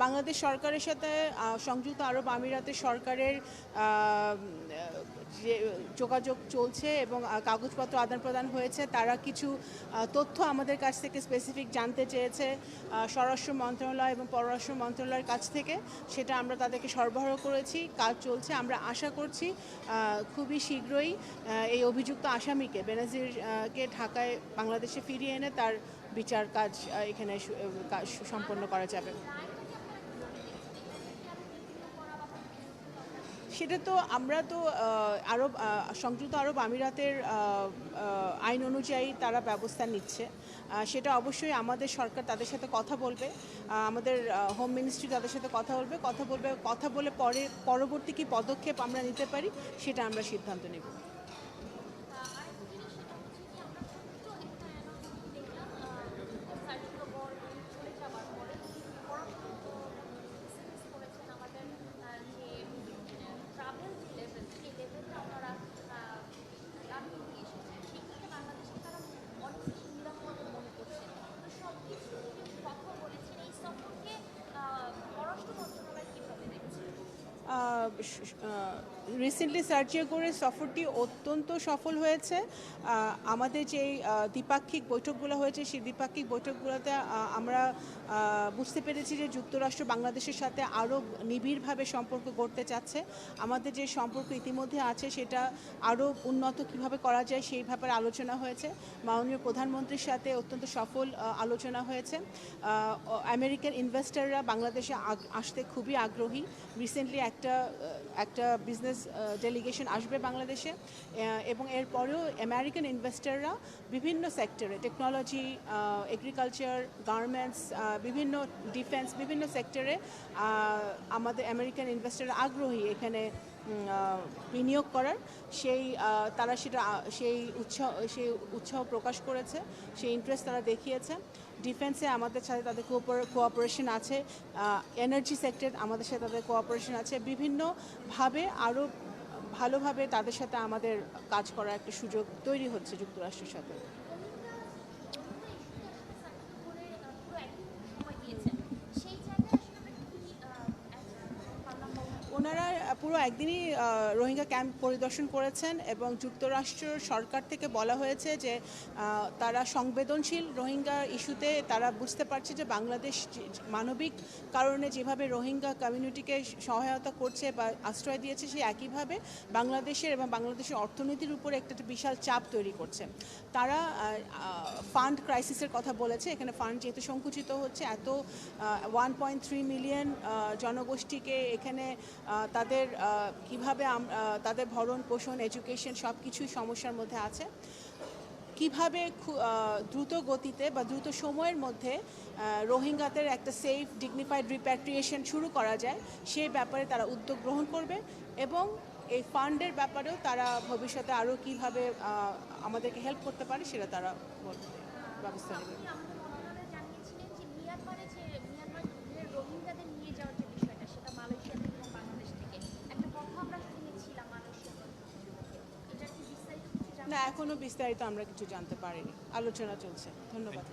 বাংলাদেশ সরকারের সাথে সংযুক্ত আরব আমিরাতের সরকারের যে যোগাযোগ চলছে এবং কাগজপত্র আদান প্রদান হয়েছে। তারা কিছু তথ্য আমাদের কাছ থেকে স্পেসিফিক জানতে চেয়েছে স্বরাষ্ট্র মন্ত্রণালয় এবং পররাষ্ট্র মন্ত্রণালয়ের কাছ থেকে। সেটা আমরা তাদেরকে সরবরাহ করেছি, কাজ চলছে। আমরা আশা করছি খুবই শীঘ্রই এই অভিযুক্ত আসামিকে বেনাজিরকে ঢাকায় বাংলাদেশে ফিরিয়ে এনে তার বিচার কাজ এখানে সম্পন্ন করা যাবে। সেটা তো আমরা তো সংযুক্ত আরব আমিরাতের আইন অনুযায়ী তারা ব্যবস্থা নিচ্ছে। সেটা অবশ্যই আমাদের সরকার তাদের সাথে কথা বলবে, আমাদের হোম মিনিস্ট্রি তাদের সাথে কথা বলে পরবর্তী কী পদক্ষেপ আমরা নিতে পারি সেটা আমরা সিদ্ধান্ত নেব। রিসেন্টলি সার্চে করে সফরটি অত্যন্ত সফল হয়েছে। আমাদের যেই দ্বিপাক্ষিক বৈঠকগুলো হয়েছে সেই দ্বিপাক্ষিক বৈঠকগুলোতে আমরা বুঝতে পেরেছি যে যুক্তরাষ্ট্র বাংলাদেশের সাথে আরও নিবিড়ভাবে সম্পর্ক গড়তে চাচ্ছে। আমাদের যে সম্পর্ক ইতিমধ্যে আছে সেটা আরও উন্নত কিভাবে করা যায় সেই ব্যাপারে আলোচনা হয়েছে। মাননীয় প্রধানমন্ত্রীর সাথে অত্যন্ত সফল আলোচনা হয়েছে। আমেরিকান ইনভেস্টররা বাংলাদেশে আসতে খুবই আগ্রহী। রিসেন্টলি একটা বিজনেস ডেলিগেশন আসবে বাংলাদেশে, এবং এরপরেও আমেরিকান ইনভেস্টররা বিভিন্ন সেক্টরে, টেকনোলজি, এগ্রিকালচার, গার্মেন্টস, বিভিন্ন ডিফেন্স, বিভিন্ন সেক্টরে আমাদের আমেরিকান ইনভেস্টররা আগ্রহী এখানে বিনিয়োগ করার। তারা সেই উৎসাহ প্রকাশ করেছে, সেই ইন্টারেস্ট তারা দেখিয়েছে। ডিফেন্সে আমাদের সাথে তাদের কোঅপারেশন আছে, এনার্জি সেক্টর আমাদের সাথে তাদের কোঅপারেশন আছে। বিভিন্নভাবে আরও ভালোভাবে তাদের সাথে আমাদের কাজ করার একটা সুযোগ তৈরি হচ্ছে যুক্তরাষ্ট্রের সাথে। ওনারা পুরো একদিনই রোহিঙ্গা ক্যাম্প পরিদর্শন করেছেন এবং যুক্তরাষ্ট্র সরকার থেকে বলা হয়েছে যে তারা সংবেদনশীল রোহিঙ্গা ইস্যুতে। তারা বুঝতে পারছে যে বাংলাদেশ মানবিক কারণে যেভাবে রোহিঙ্গা কমিউনিটিকে সহায়তা করছে বা আশ্রয় দিয়েছে, সেই একইভাবে বাংলাদেশের এবং বাংলাদেশের অর্থনীতির উপর একটা বিশাল চাপ তৈরি করছে। তারা ফান্ড ক্রাইসিসের কথা বলেছে। এখানে ফান্ড যেহেতু সংকুচিত হচ্ছে, এত 1.3 মিলিয়ন জনগোষ্ঠীকে এখানে তাদের কিভাবে তাদের ভরণ পোষণ, এডুকেশন সব কিছুই সমস্যার মধ্যে আছে। কিভাবে দ্রুত গতিতে বা দ্রুত সময়ের মধ্যে রোহিঙ্গাদের একটা সেফ ডিগনিফাইড রিপ্যাট্রিয়েশন শুরু করা যায় সেই ব্যাপারে তারা উদ্যোগ গ্রহণ করবে, এবং এই ফান্ডের ব্যাপারেও তারা ভবিষ্যতে আরও কীভাবে আমাদেরকে হেল্প করতে পারে সেটা তারা ব্যবস্থা নেবে। না, এখনো বিস্তারিত আমরা কিছু জানতে পারিনি, আলোচনা চলছে। ধন্যবাদ।